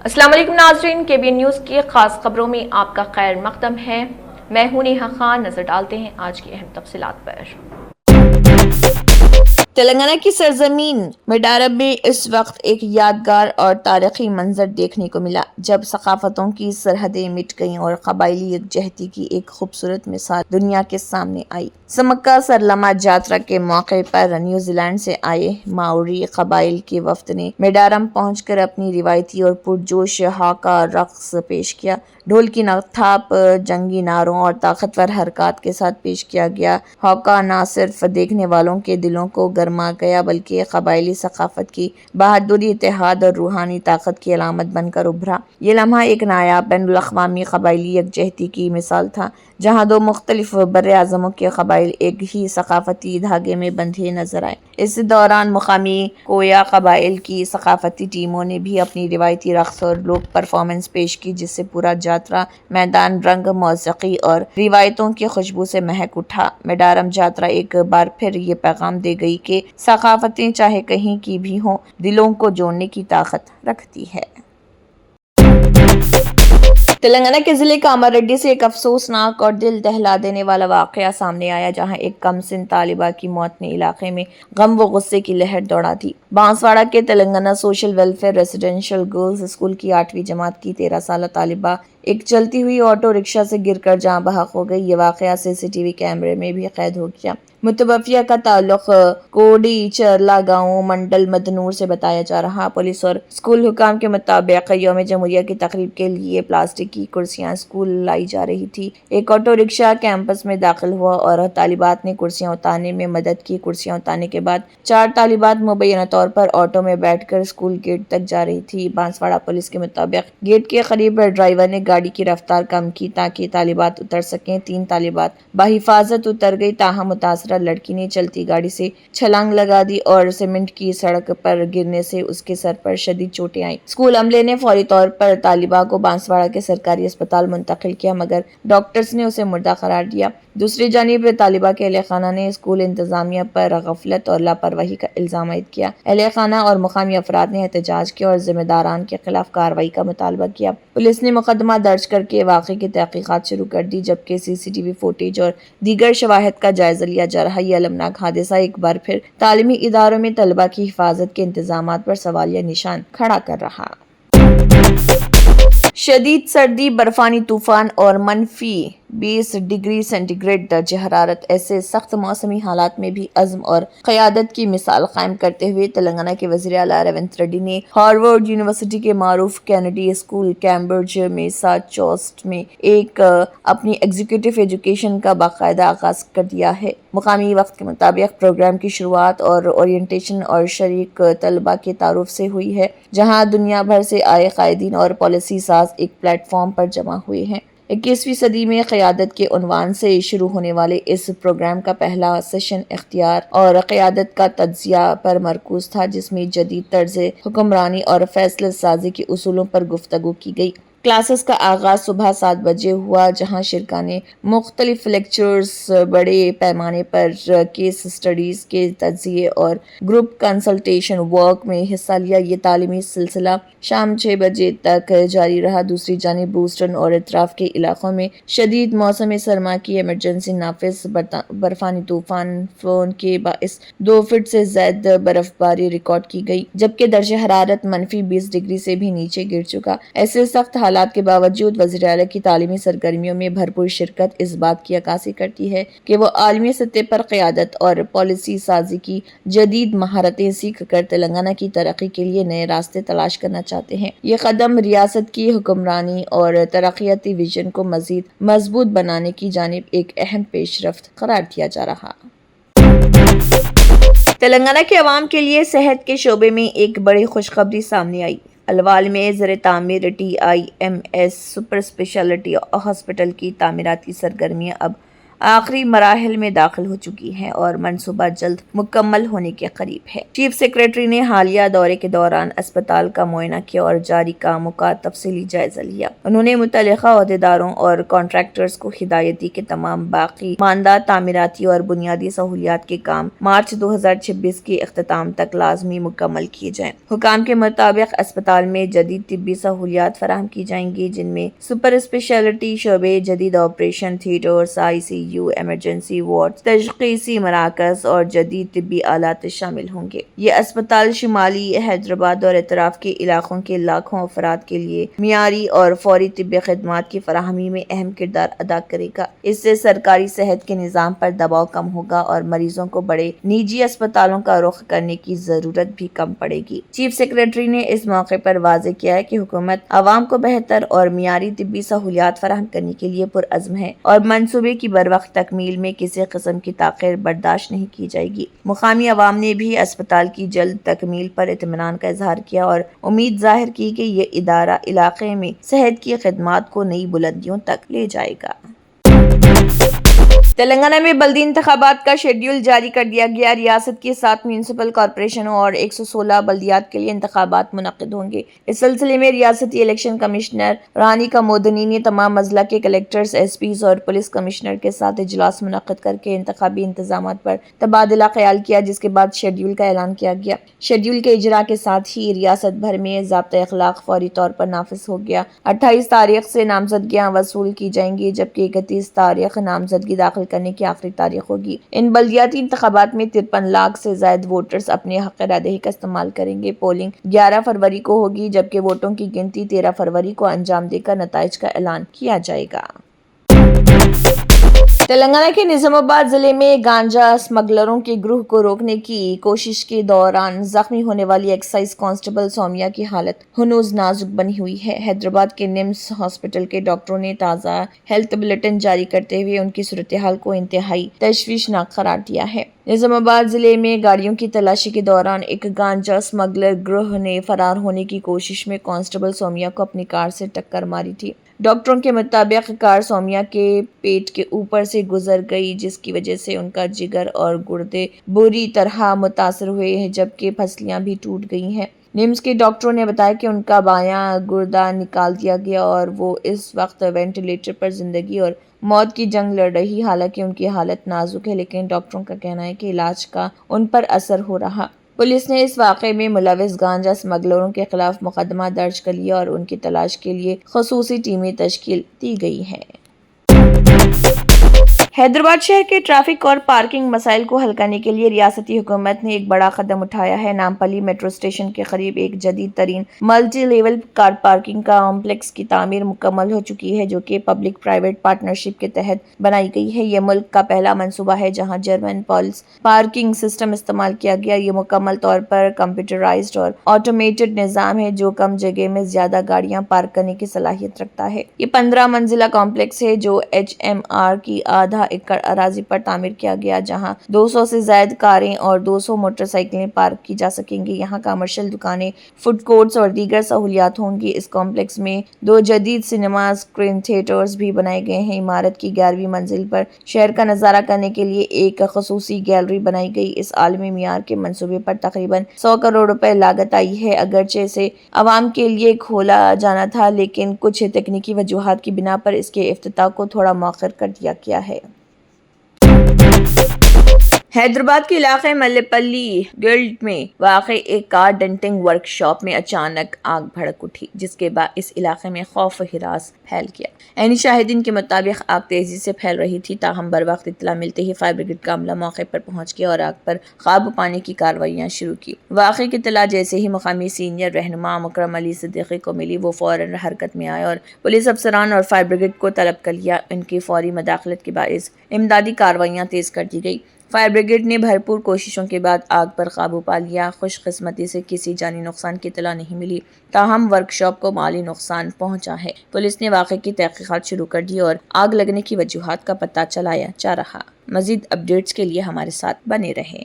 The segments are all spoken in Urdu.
السلام علیکم ناظرین، KBN نیوز کی خاص خبروں میں آپ کا خیر مقدم ہے۔ میں ہوں نیہا خان۔ نظر ڈالتے ہیں آج کی اہم تفصیلات پر۔ تلنگانہ کی سرزمین میڈارم میں اس وقت ایک یادگار اور تاریخی منظر دیکھنے کو ملا جب ثقافتوں کی سرحدیں مٹ گئیں اور قبائلی یکجہتی کی ایک خوبصورت مثال دنیا کے سامنے آئی۔ سمکا سرلمہ جاترا کے موقع پر نیوزی لینڈ سے آئے ماؤری قبائل کے وفد نے میڈارم پہنچ کر اپنی روایتی اور پرجوش ہاکا رقص پیش کیا۔ ڈھول کی تھاپ، جنگی نعروں اور طاقتور حرکات کے ساتھ پیش کیا گیا ہاکا نہ صرف دیکھنے والوں کے دلوں کو گرما گیا بلکہ قبائلی ثقافت کی بہادری، اتحاد اور روحانی طاقت کی علامت بن کر ابھرا۔ یہ لمحہ ایک نایاب بین الاقوامی قبائلی یکجہتی کی مثال تھا، جہاں دو مختلف براعظموں کے قبائل ایک ہی ثقافتی دھاگے میں بندھے نظر آئے۔ اس دوران مقامی کویا قبائل کی ثقافتی ٹیموں نے بھی اپنی روایتی رقص اور لوک پرفارمنس پیش کی، جس سے پورا جاترا میدان رنگ، موسیقی اور روایتوں کی خوشبو سے مہک اٹھا۔ میڈارم جاترا ایک بار پھر یہ پیغام دے گئی کہ ثقافتیں چاہے کہیں کی بھی ہوں، دلوں کو جوڑنے کی طاقت رکھتی ہے۔ تلنگانہ کے ضلع کاماریڈی سے ایک افسوسناک اور دل دہلا دینے والا واقعہ سامنے آیا، جہاں ایک کم سن طالبہ کی موت نے علاقے میں غم و غصے کی لہر دوڑا دی۔ بانسواڑہ کے Telangana social welfare residential girls school کی 8ویں جماعت کی 13 سالہ طالبہ ایک چلتی ہوئی آٹو رکشہ سے گر کر جاں بحق ہو گئی۔ یہ واقعہ CCTV کیمرے میں بھی قید ہو گیا۔ متوفیہ کا تعلق کوڈی چرلا گاؤں منڈل مدنور سے بتایا جا رہا۔ پولیس اور اسکول حکام کے مطابق یوم جمہوریہ کی تقریب کے لیے پلاسٹک کی کرسیاں اسکول لائی جا رہی تھی۔ ایک آٹو رکشہ کیمپس میں داخل ہوا اور طالبات نے کرسیاں اتارنے میں مدد کی۔ کرسیاں اتارنے کے بعد 4 طالبات مبینہ طور پر آٹو میں بیٹھ کر اسکول گیٹ تک جا رہی تھی۔ بانسواڑہ پولیس کے مطابق گیٹ کے قریب ڈرائیور نے گاڑی کی رفتار کم کی تاکہ طالبات اتر سکیں۔ 3 طالبات بحفاظت اتر گئی، تاہم متاثرہ لڑکی نے چلتی گاڑی سے چھلانگ لگا دی اور سیمنٹ کی سڑک پر گرنے سے اس کے سر پر شدید چوٹیں آئیں۔ اسکول عملے نے فوری طور پر طالبہ کو بانسواڑہ کے سرکاری اسپتال منتقل کیا، مگر ڈاکٹرز نے اسے مردہ قرار دیا۔ دوسری جانب طالبہ کے اہلِ خانہ نے اسکول انتظامیہ پر غفلت اور لاپرواہی کا الزام عائد کیا۔ اہلِ خانہ اور مقامی افراد نے احتجاج کیا اور ذمہ داران کے خلاف کارروائی کا مطالبہ کیا۔ پولیس نے مقدمہ درج کرکے واقعے کی تحقیقات شروع کر دی، جبکہ CCTV فوٹیج اور دیگر شواہد کا جائزہ لیا جا رہا ہے۔ یہ المناک حادثہ ایک بار پھر تعلیمی اداروں میں طلبہ کی حفاظت کے انتظامات پر سوالیہ نشان کھڑا کر رہا۔ شدید سردی، برفانی طوفان اور -20 ڈگری سینٹی گریڈ درجہ حرارت ایسے سخت موسمی حالات میں بھی عزم اور قیادت کی مثال قائم کرتے ہوئے تلنگانہ کے وزیر اعلیٰ ریونت ریڈی نے ہارورڈ یونیورسٹی کے معروف کینیڈی اسکول کیمبرج میساچوسٹس میں اپنی ایگزیکٹو ایجوکیشن کا باقاعدہ آغاز کر دیا ہے۔ مقامی وقت کے مطابق پروگرام کی شروعات اور اورینٹیشن اور شریک طلبہ کے تعارف سے ہوئی ہے، جہاں دنیا بھر سے آئے قائدین اور پالیسی ساز ایک پلیٹ فارم پر جمع ہوئے ہیں۔ 21ویں صدی میں قیادت کے عنوان سے شروع ہونے والے اس پروگرام کا پہلا سیشن اختیار اور قیادت کا تجزیہ پر مرکوز تھا، جس میں جدید طرز حکمرانی اور فیصلہ سازی کے اصولوں پر گفتگو کی گئی۔ کلاسز کا آغاز صبح 7 بجے ہوا، جہاں شرکاء نے مختلف لیکچرز، بڑے پیمانے پر کیس اسٹڈیز کے تجزیے اور گروپ کنسلٹیشن ورک میں حصہ لیا۔ یہ تعلیمی سلسلہ شام 6 بجے تک جاری رہا۔ دوسری جانب بوسٹن اور اطراف کے علاقوں میں شدید موسم سرما کی ایمرجنسی نافذ۔ برفانی طوفان فون کے باعث 2 فٹ سے زائد برف باری ریکارڈ کی گئی، جبکہ درجہ حرارت -20 ڈگری سے بھی نیچے گر چکا۔ ایسے سخت حالات کے باوجود وزیر اعلیٰ کی تعلیمی سرگرمیوں میں بھرپور شرکت اس بات کی عکاسی کرتی ہے کہ وہ عالمی سطح پر قیادت اور پالیسی سازی کی جدید مہارتیں سیکھ کر تلنگانہ کی ترقی کے لیے نئے راستے تلاش کرنا چاہتے ہیں۔ یہ قدم ریاست کی حکمرانی اور ترقیاتی ویژن کو مزید مضبوط بنانے کی جانب ایک اہم پیش رفت قرار دیا جا رہا۔ تلنگانہ کے عوام کے لیے صحت کے شعبے میں ایک بڑی خوشخبری سامنے آئی۔ الوال میں زیر تعمیر TIMS سپر اسپیشلٹی ہاسپٹل کی تعمیراتی سرگرمیاں اب آخری مراحل میں داخل ہو چکی ہیں اور منصوبہ جلد مکمل ہونے کے قریب ہے۔ چیف سیکریٹری نے حالیہ دورے کے دوران اسپتال کا معائنہ کیا اور جاری کاموں کا تفصیلی جائزہ لیا۔ انہوں نے متعلقہ عہدیداروں اور کانٹریکٹرز کو ہدایت دی کہ تمام باقی ماندہ تعمیراتی اور بنیادی سہولیات کے کام مارچ 2026 کے اختتام تک لازمی مکمل کیے جائیں۔ حکام کے مطابق اسپتال میں جدید طبی سہولیات فراہم کی جائیں گی، جن میں سپر اسپیشلٹی شعبے، جدید operation theatres, ICU، emergency ward, تشخیصی مراکز اور جدید طبی آلات شامل ہوں گے۔ یہ اسپتال شمالی حیدرآباد اور اطراف کے علاقوں کے لاکھوں افراد کے لیے معیاری اور فوری طبی خدمات کی فراہمی میں اہم کردار ادا کرے گا۔ اس سے سرکاری صحت کے نظام پر دباؤ کم ہوگا اور مریضوں کو بڑے نجی اسپتالوں کا رخ کرنے کی ضرورت بھی کم پڑے گی۔ چیف سیکریٹری نے اس موقع پر واضح کیا ہے کہ حکومت عوام کو بہتر اور معیاری طبی سہولیات فراہم کرنے کے لیے پرعزم ہے اور منصوبے کی بروقت تکمیل میں کسی قسم کی تاخیر برداشت نہیں کی جائے گی۔ مقامی عوام نے بھی اسپتال کی جلد تکمیل پر اطمینان کا اظہار کیا اور امید ظاہر کی کہ یہ ادارہ علاقے میں صحت کی خدمات کو نئی بلندیوں تک لے جائے گا۔ تلنگانہ میں بلدی انتخابات کا شیڈول جاری کر دیا گیا۔ ریاست کی 7 میونسپل کارپوریشنوں اور 116 بلدیات کے لیے انتخابات منعقد ہوں گے۔ اس سلسلے میں ریاستی الیکشن کمشنر رانی کمودنی نے تمام اضلاع کے کلکٹرز، SPs اور پولیس کمشنر کے ساتھ اجلاس منعقد کر کے انتخابی انتظامات پر تبادلہ خیال کیا، جس کے بعد شیڈول کا اعلان کیا گیا۔ شیڈول کے اجرا کے ساتھ ہی ریاست بھر میں ضابطۂ اخلاق فوری طور پر نافذ ہو گیا۔ 28 تاریخ سے نامزدگیاں وصول کی جائیں گی، جبکہ 31 تاریخ نامزدگی داخل کرنے کی آخری تاریخ ہوگی۔ ان بلدیاتی انتخابات میں 53 لاکھ سے زائد ووٹرز اپنے حق رائے دہی کا استعمال کریں گے۔ پولنگ 11 فروری کو ہوگی، جبکہ ووٹوں کی گنتی 13 فروری کو انجام دے کر نتائج کا اعلان کیا جائے گا۔ تلنگانہ کے نظام آباد ضلع میں گانجا اسمگلروں کے گروہ کو روکنے کی کوشش کے دوران زخمی ہونے والی ایکسائز کانسٹیبل سومیا کی حالت ہنوز نازک بنی ہوئی ہے۔ حیدرآباد کے نمس ہاسپٹل کے ڈاکٹروں نے تازہ ہیلتھ بلیٹن جاری کرتے ہوئے ان کی صورتحال کو انتہائی تشویشناک قرار دیا ہے۔ نظام آباد ضلع میں گاڑیوں کی تلاشی کے دوران ایک گانجا اسمگلر گروہ نے فرار ہونے کی کوشش میں کانسٹیبل سومیا کو اپنی کار سے ٹکر ماری تھی۔ ڈاکٹروں کے مطابق کار سومیا کے پیٹ کے اوپر سے گزر گئی، جس کی وجہ سے ان کا جگر اور گردے بری طرح متاثر ہوئے ہیں، جبکہ پسلیاں بھی ٹوٹ گئی ہیں۔ نمس کے ڈاکٹروں نے بتایا کہ ان کا بایاں گردہ نکال دیا گیا اور وہ اس وقت وینٹیلیٹر پر زندگی اور موت کی جنگ لڑ رہی۔ حالانکہ ان کی حالت نازک ہے، لیکن ڈاکٹروں کا کہنا ہے کہ علاج کا ان پر اثر ہو رہا۔ پولیس نے اس واقعے میں ملوث گانجا اسمگلروں کے خلاف مقدمہ درج کر لیا اور ان کی تلاش کے لیے خصوصی ٹیمیں تشکیل دی گئی ہیں۔ حیدرآباد شہر کے ٹریفک اور پارکنگ مسائل کو حل کرنے کے لیے ریاستی حکومت نے ایک بڑا قدم اٹھایا ہے۔ نامپلی میٹرو اسٹیشن کے قریب ایک جدید ترین multi level car parking complex کی تعمیر مکمل ہو چکی ہے، جو کہ پبلک پرائیویٹ پارٹنرشپ کے تحت بنائی گئی ہے۔ یہ ملک کا پہلا منصوبہ ہے جہاں جرمن پولس پارکنگ سسٹم استعمال کیا گیا۔ یہ مکمل طور پر کمپیوٹرائزڈ اور آٹومیٹڈ نظام ہے جو کم جگہ میں زیادہ گاڑیاں پارک کرنے کی صلاحیت رکھتا ہے۔ یہ 15 منزلہ کمپلیکس ہے جو HMR کی آدھا ایکڑ اراضی پر تعمیر کیا گیا، جہاں 200 سے زائد کاریں اور 200 موٹر سائیکلیں پارک کی جا سکیں گی۔ یہاں کمرشل دکانیں، فوڈ کورٹس اور دیگر سہولیات ہوں گی۔ اس کمپلیکس میں 2 جدید سنیما اسکرین تھیٹرز بھی بنائے گئے ہیں۔ عمارت کی 11ویں منزل پر شہر کا نظارہ کرنے کے لیے ایک خصوصی گیلری بنائی گئی۔ اس عالمی معیار کے منصوبے پر تقریباً 100 کروڑ روپے لاگت آئی ہے۔ اگرچہ اسے عوام کے لیے کھولا جانا تھا، لیکن کچھ تکنیکی وجوہات کی بنا پر اس کے افتتاح کو تھوڑا مؤخر کر دیا گیا ہے۔ حیدرآباد کے علاقے ملےپلی گلڈ میں واقع ایک کار ڈنٹنگ ورک شاپ میں اچانک آگ بھڑک اٹھی، جس کے بعد اس علاقے میں خوف و ہراس پھیل گیا۔ عینی شاہدین کے مطابق آگ تیزی سے پھیل رہی تھی، تاہم بروقت اطلاع ملتے ہی فائر بریگیڈ کا عملہ موقع پر پہنچ گیا اور آگ پر قابو پانے کی کارروائیاں شروع کی۔ واقعے کی اطلاع جیسے ہی مقامی سینئر رہنما مکرم علی صدیقی کو ملی، وہ فوراً حرکت میں آئے اور پولیس افسران اور فائر بریگیڈ کو طلب کر لیا۔ ان کی فوری مداخلت کے باعث امدادی کارروائیاں تیز کر دی گئی۔ فائر بریگیڈ نے بھرپور کوششوں کے بعد آگ پر قابو پا لیا۔ خوش قسمتی سے کسی جانی نقصان کی اطلاع نہیں ملی، تاہم ورک شاپ کو مالی نقصان پہنچا ہے۔ پولیس نے واقعے کی تحقیقات شروع کر دی اور آگ لگنے کی وجوہات کا پتہ چلایا جا رہا۔ مزید اپڈیٹس کے لیے ہمارے ساتھ بنے رہیں۔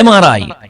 MRI,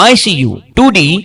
ICU, 2D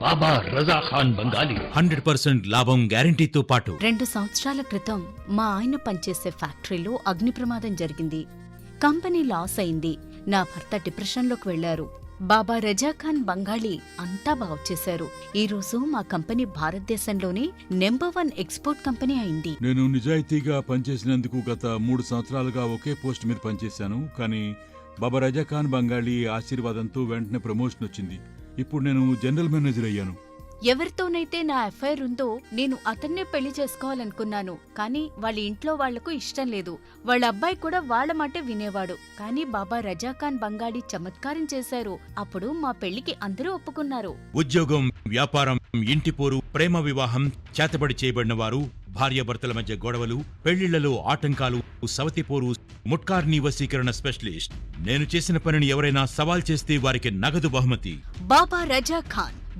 బాబా రజా ఖాన్ బంగాలి 100% లాభం గ్యారెంటీతో పాటు 2 సంవత్సరాల క్రితం మా ఆయన పనిచేసే ఫ్యాక్టరీలో అగ్ని ప్రమాదం జరిగింది. కంపెనీ లాస్ అయింది. నా భర్త డిప్రెషన్లోకి వెళ్లారు. బాబా రజాఖాన్ బంగాళీ అంతా బాగు చేశారు. ఈ రోజు మా కంపెనీ భారతదేశంలోనే నెంబర్ 1 ఎక్స్పోర్ట్ కంపెనీ అయింది. నేను నిజాయితీగా పనిచేసినందుకు గత 3 సంవత్సరాలుగా ఒకే పోస్ట్ మీద పనిచేశాను. కానీ బాబా రజాఖాన్ బంగాళీ ఆశీర్వాదంతో వెంటనే ప్రమోషన్ వచ్చింది. ఇప్పుడు నేను జనరల్ మేనేజర్ అయ్యాను. ఎవరితోనైతే నా అఫైర్ ఉందో నేను అతన్నే పెళ్లి చేసుకోవాలనుకున్నాను. కానీ వాళ్ళ ఇంట్లో వాళ్లకు ఇష్టం లేదు. వాళ్ళ అబ్బాయి కూడా వాళ్ళ మాటే వినేవాడు. కానీ బాబా రజాఖాన్ బంగాళీ చమత్కారం చేశారు. అప్పుడు మా పెళ్లికి అందరూ ఒప్పుకున్నారు. ఉద్యోగం, వ్యాపారం, ఇంటి పోరు, ప్రేమ వివాహం, చేతబడి చేయబడిన వారు, భార్యాభర్తల మధ్య గొడవలు, పెళ్లిళ్లలో ఆటంకాలు, సవతిపోరు, ముట్కార్నీ వశీకరణ స్పెషలిస్ట్. నేను చేసిన పనిని ఎవరైనా సవాల్ చేస్తే వారికి నగదు బహుమతి. బాబా రజాఖాన్,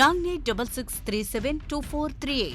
9866372438।